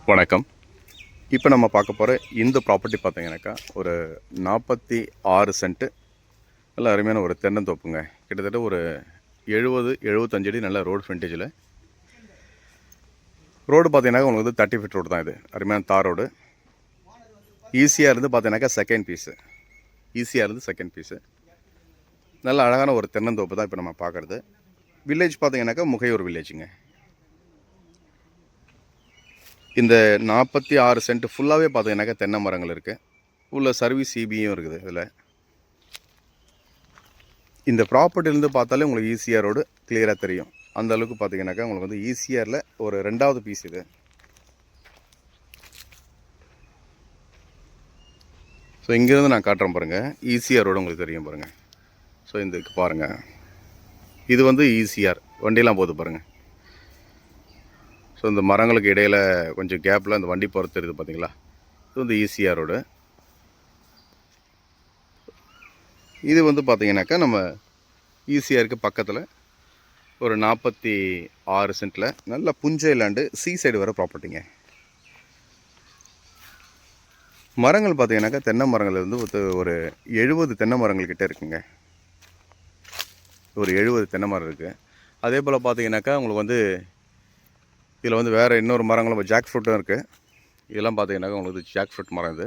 வணக்கம். இப்போ நம்ம பார்க்க போகிற இந்த ப்ராப்பர்ட்டி பார்த்தீங்கன்னாக்கா ஒரு 46 சென்ட்டு நல்ல அருமையான ஒரு தென்னந்தோப்புங்க. கிட்டத்தட்ட ஒரு 70-75 அடி நல்ல ரோடு ஃப்ரண்டேஜில். ரோடு பார்த்தீங்கன்னாக்கா உங்களுக்கு வந்து 30 ஃபீட் ரோடு தான். இது அருமையான தார் ரோடு. ஈஸியாக இருந்து பார்த்தீங்கன்னாக்கா செகண்ட் பீஸு. நல்ல அழகான ஒரு தென்னந்தோப்பு தான் இப்போ நம்ம பார்க்குறது. வில்லேஜ் பார்த்தீங்கன்னாக்கா முகையூர் வில்லேஜுங்க. இந்த 46 சென்ட் ஃபுல்லாகவே பார்த்தீங்கன்னாக்கா தென்னை மரங்கள் இருக்குது. உள்ள சர்வீஸ் சிபியும் இருக்குது. இதில் இந்த ப்ராப்பர்ட்டிலேருந்து பார்த்தாலே உங்களுக்கு ஈசிஆர் ரோடு கிளியராக தெரியும். அந்த அளவுக்கு பார்த்தீங்கன்னாக்கா உங்களுக்கு வந்து ஈசிஆரில் ஒரு 2வது பீஸ் இது. ஸோ இங்கேருந்து நான் காட்டுறேன் பாருங்கள். ஈசிஆர் ரோடு உங்களுக்கு தெரியும் பாருங்கள். ஸோ இந்த பாருங்கள், இது வந்து ஈசிஆர் வண்டியெலாம் போகுது பாருங்கள். ஸோ இந்த மரங்களுக்கு இடையில் கொஞ்சம் கேப்பில் அந்த வண்டி போகிறது தெரியுது பார்த்தீங்களா. இது வந்து ஈசிஆர் ரோடு. இது வந்து பார்த்தீங்கன்னாக்கா நம்ம ஈசிஆருக்கு பக்கத்தில் ஒரு 46 சென்ட்டில் நல்ல புஞ்சை லேண்டு சீ சைடு வர ப்ராப்பர்ட்டிங்க. மரங்கள் பார்த்தீங்கன்னாக்கா தென்னை மரங்கள் வந்து ஒரு 70 தென்னை மரங்கள் கிட்டே இருக்குங்க. ஒரு 70 தென்னை மரம் இருக்குது. அதே போல் பார்த்தீங்கன்னாக்கா உங்களுக்கு வந்து இதில் வந்து வேறு இன்னொரு மரங்களும் ஜாக் ஃப்ரூட்டும் இருக்குது. இதெல்லாம் பார்த்தீங்கன்னாக்கா உங்களுக்கு ஜாக் ஃப்ரூட் மரம். இது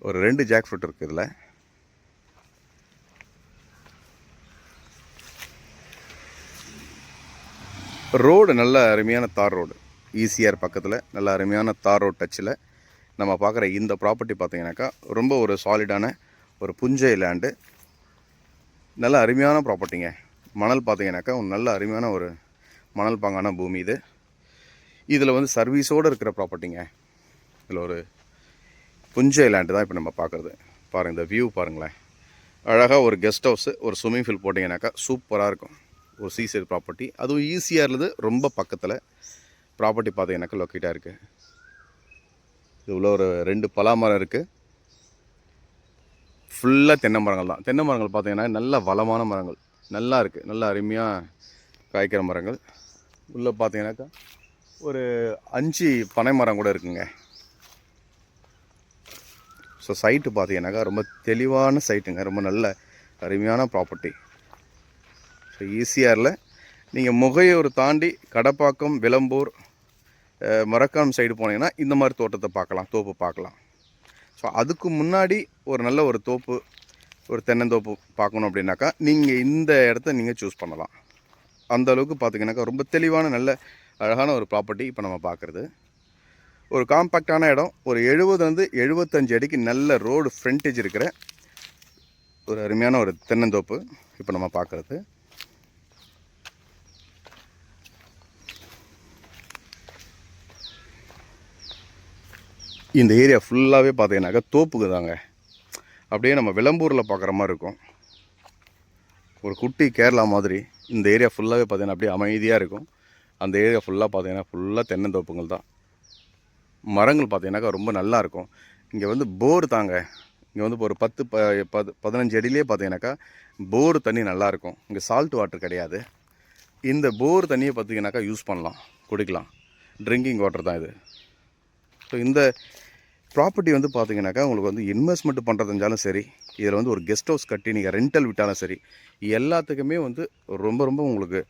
ஒரு 2 ஜாக் ஃப்ரூட் இருக்குது. இதில் ரோடு நல்ல அருமையான தார் ரோடு. ஈசிஆர் பக்கத்தில் நல்ல அருமையான தார் ரோடு டச்சில் நம்ம பார்க்குற இந்த ப்ராப்பர்ட்டி பார்த்தீங்கன்னாக்கா ரொம்ப ஒரு சாலிடான ஒரு புஞ்சை லேண்டு. நல்ல அருமையான ப்ராப்பர்ட்டிங்க. மணல் பார்த்தீங்கன்னாக்கா நல்ல அருமையான ஒரு மணல் பாங்கான பூமி இது. இதில் வந்து சர்வீஸோடு இருக்கிற ப்ராப்பர்ட்டிங்க. இதில் ஒரு புஞ்சை லேண்டு தான் இப்போ நம்ம பார்க்குறது. பாருங்கள், இந்த வியூ பாருங்களேன். அழகாக ஒரு கெஸ்ட் ஹவுஸு, ஒரு ஸ்விம்மிங் பூல் போட்டிங்கனாக்கா சூப்பராக இருக்கும். ஒரு சீசைடு ப்ராப்பர்ட்டி, அதுவும் ஈஸியாகிறது ரொம்ப பக்கத்தில் ப்ராப்பர்ட்டி பார்த்தீங்கன்னாக்கா லொக்கேட்டாக இருக்குது. இது உள்ள ஒரு 2 பலா மரம் இருக்குது. ஃபுல்லாக தென்னை மரங்கள் தான். தென்னை மரங்கள் பார்த்தீங்கன்னா நல்ல வளமான மரங்கள், நல்லா இருக்குது. நல்லா அருமையாக காய்க்கிற மரங்கள். உள்ளே பார்த்தீங்கன்னாக்கா ஒரு 5 பனை மரம் கூட இருக்குங்க. ஸோ சைட்டு பார்த்தீங்கன்னாக்கா ரொம்ப தெளிவான சைட்டுங்க. ரொம்ப நல்ல அருமையான ப்ராப்பர்ட்டி. ஸோ ஈசிஆரில் நீங்கள் முகையூர் தாண்டி கடப்பாக்கம், விளம்பூர், மரக்காணம் சைடு போனீங்கன்னா இந்த மாதிரி தோப்பு பார்க்கலாம். ஸோ அதுக்கு முன்னாடி ஒரு நல்ல ஒரு தோப்பு, ஒரு தென்னந்தோப்பு பார்க்கணும் அப்படின்னாக்கா நீங்கள் இந்த இடத்த நீங்கள் சூஸ் பண்ணலாம். அந்த அளவுக்கு பார்த்தீங்கன்னாக்கா ரொம்ப தெளிவான நல்ல அழகான ஒரு ப்ராப்பர்ட்டி இப்போ நம்ம பார்க்குறது. ஒரு காம்பேக்டான இடம். ஒரு 70-75 அடிக்கு நல்ல ரோடு ஃப்ரண்டேஜ் இருக்கிற ஒரு அருமையான ஒரு தென்னந்தோப்பு இப்போ நம்ம பார்க்குறது. இந்த ஏரியா ஃபுல்லாகவே பார்த்தீங்கன்னாக்கா தோப்புக்கு தாங்க. அப்படியே நம்ம விளம்பூரில் பார்க்குற மாதிரி இருக்கும். ஒரு குட்டி கேரளா மாதிரி இந்த ஏரியா ஃபுல்லாகவே பார்த்தீங்கன்னா அப்படியே அமைதியாக இருக்கும். அந்த ஏரியா ஃபுல்லாக பார்த்தீங்கன்னா ஃபுல்லாக தென்னந்தோப்புங்கள் தான். மரங்கள் பார்த்தீங்கன்னாக்கா ரொம்ப நல்லாயிருக்கும். இங்கே வந்து போர் தாங்க. இங்கே வந்து ஒரு 10-15 அடியிலே பார்த்தீங்கன்னாக்கா போர் தண்ணி நல்லாயிருக்கும். இங்கே சால்ட் வாட்டர் கிடையாது. இந்த போர் தண்ணியை பார்த்தீங்கன்னாக்கா யூஸ் பண்ணலாம், குடிக்கலாம். ட்ரிங்கிங் வாட்டர் தான் இது. ஸோ இந்த ப்ராப்பர்ட்டி வந்து பார்த்தீங்கன்னாக்கா உங்களுக்கு வந்து இன்வெஸ்ட்மெண்ட் பண்ணுறதுனாலும் சரி, இதில் வந்து ஒரு கெஸ்ட் ஹவுஸ் கட்டி நீங்கள் ரெண்டல் விட்டாலும் சரி, எல்லாத்துக்குமே வந்து ரொம்ப ரொம்ப உங்களுக்கு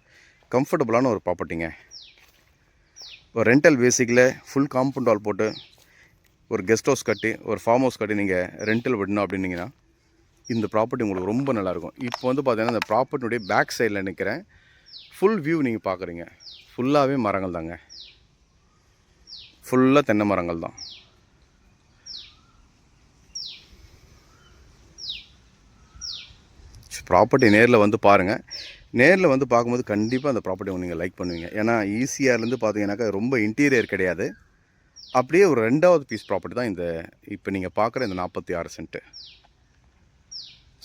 கம்ஃபர்டபுளான ஒரு ப்ராப்பர்ட்டிங்க. ஒரு ரெண்டல் பேசிக்கில் ஃபுல் காம்பவுண்ட் வால் போட்டு ஒரு கெஸ்ட் ஹவுஸ் கட்டி, ஒரு ஃபார்ம் ஹவுஸ் கட்டி நீங்கள் ரெண்டல் விடணும் அப்படின்னீங்கன்னா இந்த ப்ராப்பர்ட்டி உங்களுக்கு ரொம்ப நல்லாயிருக்கும். இப்போ வந்து பார்த்தீங்கன்னா இந்த ப்ராப்பர்ட்டியுடைய பேக் சைடில் நிற்கிறேன். ஃபுல் வியூ நீங்கள் பார்க்குறீங்க. ஃபுல்லாகவே மரங்கள் தாங்க. ஃபுல்லாக தென்னை மரங்கள் தான். ப்ராப்பர்ட்டி நேரில் வந்து பாருங்கள். நேரில் வந்து பார்க்கும்போது கண்டிப்பாக அந்த ப்ராப்பர்ட்டி நீங்கள் லைக் பண்ணுவீங்க. ஏன்னா ஈசிஆர்லேருந்து பார்த்தீங்கன்னாக்கா ரொம்ப இன்டீரியர் கிடையாது. அப்படியே ஒரு 2வது பீஸ் ப்ராப்பர்ட்டி தான் இந்த இப்போ நீங்கள் பார்க்குற இந்த 46 சென்ட்டு.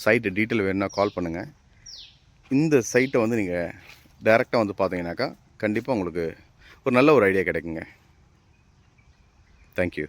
சைட்டு டீட்டெயில் வேணுன்னா கால் பண்ணுங்கள். இந்த சைட்டை வந்து நீங்கள் டைரெக்டாக வந்து பார்த்தீங்கன்னாக்கா கண்டிப்பாக உங்களுக்கு ஒரு நல்ல ஒரு ஐடியா கிடைக்குங்க. தேங்க்யூ.